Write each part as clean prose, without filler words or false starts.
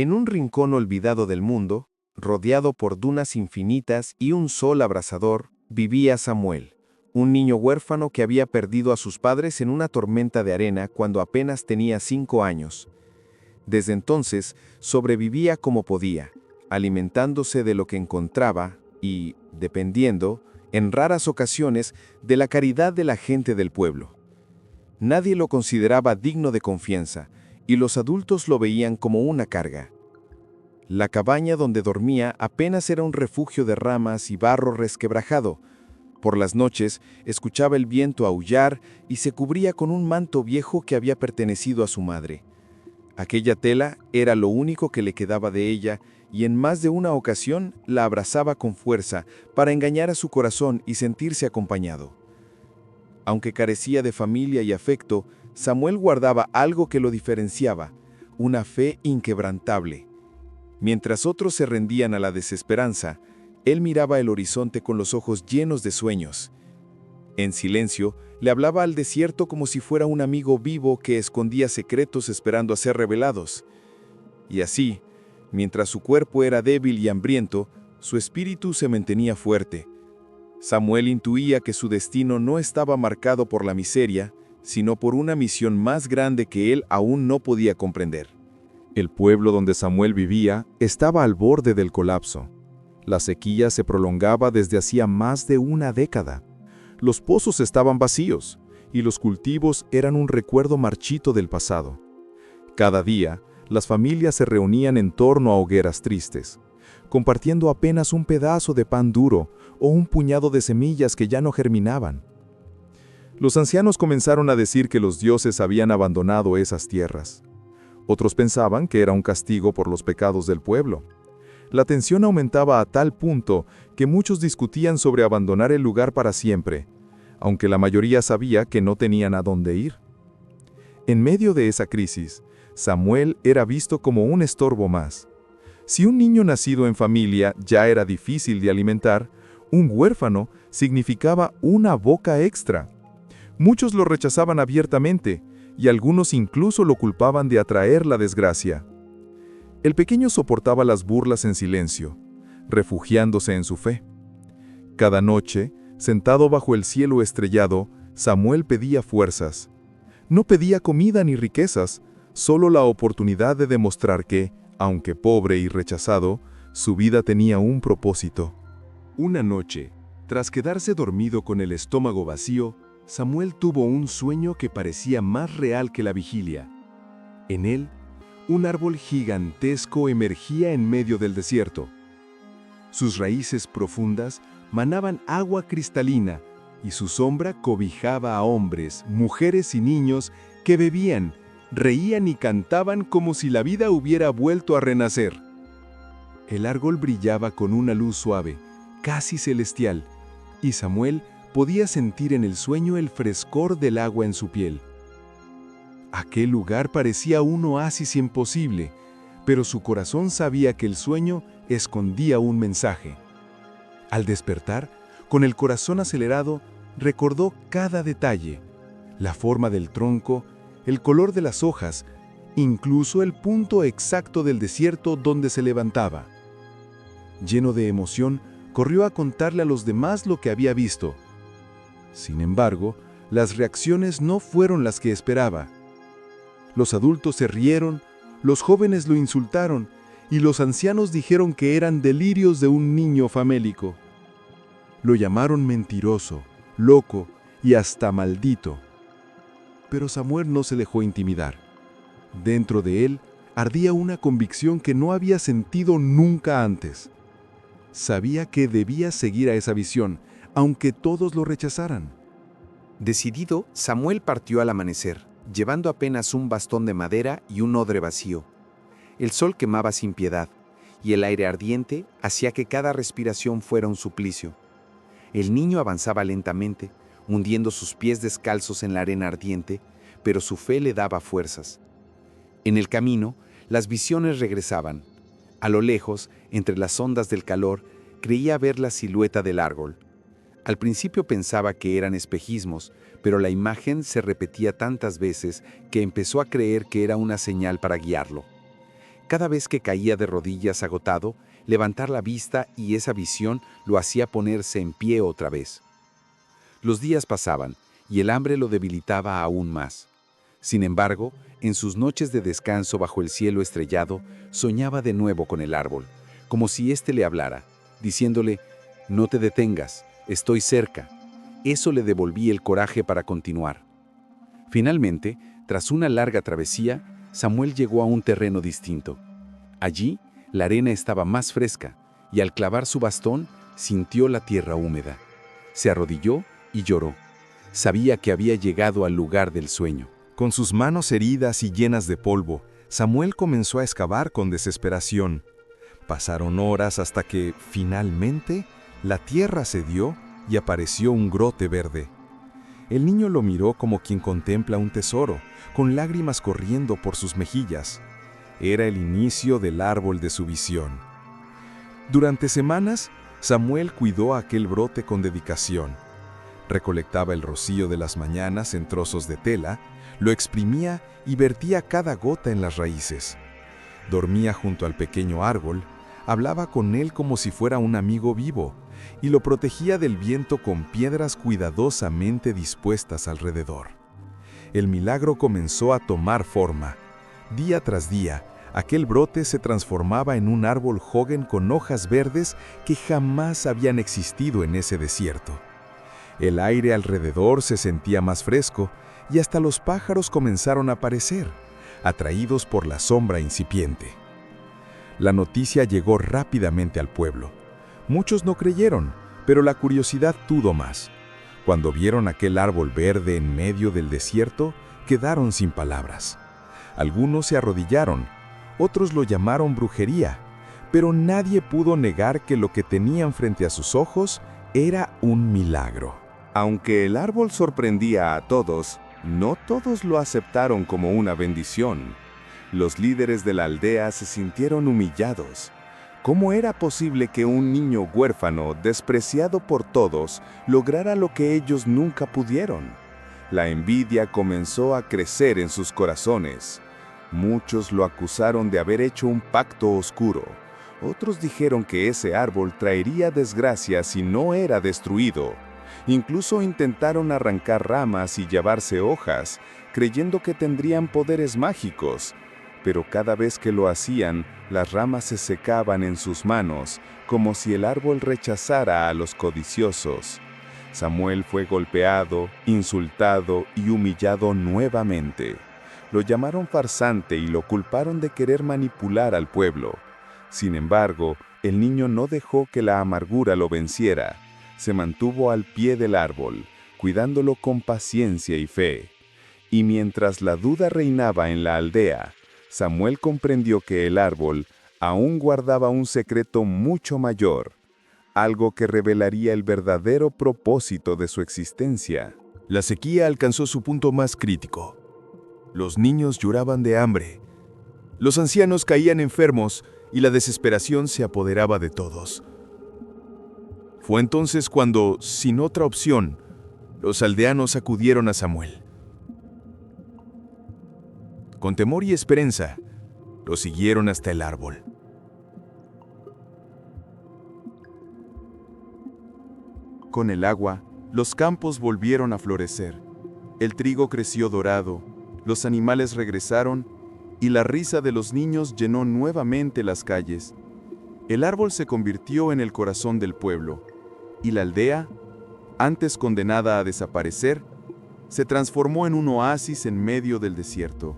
En un rincón olvidado del mundo, rodeado por dunas infinitas y un sol abrasador, vivía Samuel, un niño huérfano que había perdido a sus padres en una tormenta de arena cuando apenas tenía 5 años. Desde entonces, sobrevivía como podía, alimentándose de lo que encontraba y, dependiendo, en raras ocasiones, de la caridad de la gente del pueblo. Nadie lo consideraba digno de confianza, y los adultos lo veían como una carga. La cabaña donde dormía apenas era un refugio de ramas y barro resquebrajado. Por las noches escuchaba el viento aullar y se cubría con un manto viejo que había pertenecido a su madre. Aquella tela era lo único que le quedaba de ella, y en más de una ocasión la abrazaba con fuerza para engañar a su corazón y sentirse acompañado. Aunque carecía de familia y afecto, Samuel guardaba algo que lo diferenciaba, una fe inquebrantable. Mientras otros se rendían a la desesperanza, él miraba el horizonte con los ojos llenos de sueños. En silencio, le hablaba al desierto como si fuera un amigo vivo que escondía secretos esperando a ser revelados. Y así, mientras su cuerpo era débil y hambriento, su espíritu se mantenía fuerte. Samuel intuía que su destino no estaba marcado por la miseria, sino por una misión más grande que él aún no podía comprender. El pueblo donde Samuel vivía estaba al borde del colapso. La sequía se prolongaba desde hacía más de una década. Los pozos estaban vacíos y los cultivos eran un recuerdo marchito del pasado. Cada día, las familias se reunían en torno a hogueras tristes, compartiendo apenas un pedazo de pan duro o un puñado de semillas que ya no germinaban. Los ancianos comenzaron a decir que los dioses habían abandonado esas tierras. Otros pensaban que era un castigo por los pecados del pueblo. La tensión aumentaba a tal punto que muchos discutían sobre abandonar el lugar para siempre, aunque la mayoría sabía que no tenían a dónde ir. En medio de esa crisis, Samuel era visto como un estorbo más. Si un niño nacido en familia ya era difícil de alimentar, un huérfano significaba una boca extra. Muchos lo rechazaban abiertamente, y algunos incluso lo culpaban de atraer la desgracia. El pequeño soportaba las burlas en silencio, refugiándose en su fe. Cada noche, sentado bajo el cielo estrellado, Samuel pedía fuerzas. No pedía comida ni riquezas, solo la oportunidad de demostrar que, aunque pobre y rechazado, su vida tenía un propósito. Una noche, tras quedarse dormido con el estómago vacío, Samuel tuvo un sueño que parecía más real que la vigilia. En él, un árbol gigantesco emergía en medio del desierto. Sus raíces profundas manaban agua cristalina y su sombra cobijaba a hombres, mujeres y niños que bebían, reían y cantaban como si la vida hubiera vuelto a renacer. El árbol brillaba con una luz suave, casi celestial, y Samuel podía sentir en el sueño el frescor del agua en su piel. Aquel lugar parecía un oasis imposible, pero su corazón sabía que el sueño escondía un mensaje. Al despertar, con el corazón acelerado, recordó cada detalle: la forma del tronco, el color de las hojas, incluso el punto exacto del desierto donde se levantaba. Lleno de emoción, corrió a contarle a los demás lo que había visto. Sin embargo, las reacciones no fueron las que esperaba. Los adultos se rieron, los jóvenes lo insultaron, y los ancianos dijeron que eran delirios de un niño famélico. Lo llamaron mentiroso, loco y hasta maldito. Pero Samuel no se dejó intimidar. Dentro de él ardía una convicción que no había sentido nunca antes. Sabía que debía seguir a esa visión, aunque todos lo rechazaran. Decidido, Samuel partió al amanecer, llevando apenas un bastón de madera y un odre vacío. El sol quemaba sin piedad, y el aire ardiente hacía que cada respiración fuera un suplicio. El niño avanzaba lentamente, hundiendo sus pies descalzos en la arena ardiente, pero su fe le daba fuerzas. En el camino, las visiones regresaban. A lo lejos, entre las ondas del calor, creía ver la silueta del árbol. Al principio pensaba que eran espejismos, pero la imagen se repetía tantas veces que empezó a creer que era una señal para guiarlo. Cada vez que caía de rodillas agotado, levantar la vista y esa visión lo hacía ponerse en pie otra vez. Los días pasaban y el hambre lo debilitaba aún más. Sin embargo, en sus noches de descanso bajo el cielo estrellado, soñaba de nuevo con el árbol, como si éste le hablara, diciéndole: «No te detengas, estoy cerca». Eso le devolvía el coraje para continuar. Finalmente, tras una larga travesía, Samuel llegó a un terreno distinto. Allí, la arena estaba más fresca, y al clavar su bastón, sintió la tierra húmeda. Se arrodilló y lloró. Sabía que había llegado al lugar del sueño. Con sus manos heridas y llenas de polvo, Samuel comenzó a excavar con desesperación. Pasaron horas hasta que, finalmente, la tierra cedió y apareció un brote verde. El niño lo miró como quien contempla un tesoro, con lágrimas corriendo por sus mejillas. Era el inicio del árbol de su visión. Durante semanas, Samuel cuidó aquel brote con dedicación. Recolectaba el rocío de las mañanas en trozos de tela, lo exprimía y vertía cada gota en las raíces. Dormía junto al pequeño árbol, hablaba con él como si fuera un amigo vivo, y lo protegía del viento con piedras cuidadosamente dispuestas alrededor. El milagro comenzó a tomar forma. Día tras día, aquel brote se transformaba en un árbol joven con hojas verdes que jamás habían existido en ese desierto. El aire alrededor se sentía más fresco y hasta los pájaros comenzaron a aparecer, atraídos por la sombra incipiente. La noticia llegó rápidamente al pueblo. Muchos no creyeron, pero la curiosidad pudo más. Cuando vieron aquel árbol verde en medio del desierto, quedaron sin palabras. Algunos se arrodillaron, otros lo llamaron brujería, pero nadie pudo negar que lo que tenían frente a sus ojos era un milagro. Aunque el árbol sorprendía a todos, no todos lo aceptaron como una bendición. Los líderes de la aldea se sintieron humillados. ¿Cómo era posible que un niño huérfano, despreciado por todos, lograra lo que ellos nunca pudieron? La envidia comenzó a crecer en sus corazones. Muchos lo acusaron de haber hecho un pacto oscuro. Otros dijeron que ese árbol traería desgracia si no era destruido. Incluso intentaron arrancar ramas y llevarse hojas, creyendo que tendrían poderes mágicos. Pero cada vez que lo hacían, las ramas se secaban en sus manos, como si el árbol rechazara a los codiciosos. Samuel fue golpeado, insultado y humillado nuevamente. Lo llamaron farsante y lo culparon de querer manipular al pueblo. Sin embargo, el niño no dejó que la amargura lo venciera. Se mantuvo al pie del árbol, cuidándolo con paciencia y fe. Y mientras la duda reinaba en la aldea, Samuel comprendió que el árbol aún guardaba un secreto mucho mayor, algo que revelaría el verdadero propósito de su existencia. La sequía alcanzó su punto más crítico. Los niños lloraban de hambre. Los ancianos caían enfermos y la desesperación se apoderaba de todos. Fue entonces cuando, sin otra opción, los aldeanos acudieron a Samuel. Con temor y esperanza, lo siguieron hasta el árbol. Con el agua, los campos volvieron a florecer. El trigo creció dorado, los animales regresaron y la risa de los niños llenó nuevamente las calles. El árbol se convirtió en el corazón del pueblo, y la aldea, antes condenada a desaparecer, se transformó en un oasis en medio del desierto.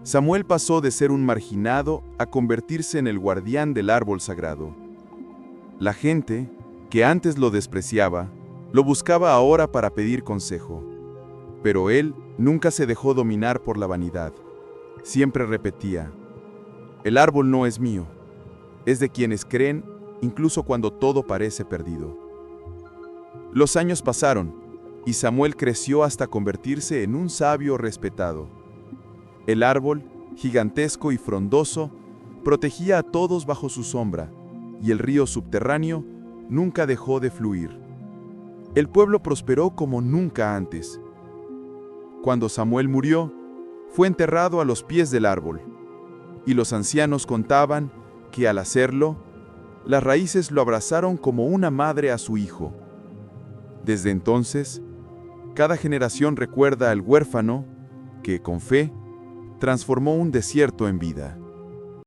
Samuel pasó de ser un marginado a convertirse en el guardián del árbol sagrado. La gente, que antes lo despreciaba, lo buscaba ahora para pedir consejo. Pero él nunca se dejó dominar por la vanidad. Siempre repetía: «El árbol no es mío, es de quienes creen, incluso cuando todo parece perdido». Los años pasaron, y Samuel creció hasta convertirse en un sabio respetado. El árbol, gigantesco y frondoso, protegía a todos bajo su sombra, y el río subterráneo nunca dejó de fluir. El pueblo prosperó como nunca antes. Cuando Samuel murió, fue enterrado a los pies del árbol. y los ancianos contaban que al hacerlo, las raíces lo abrazaron como una madre a su hijo. Desde entonces, cada generación recuerda al huérfano que, con fe, transformó un desierto en vida.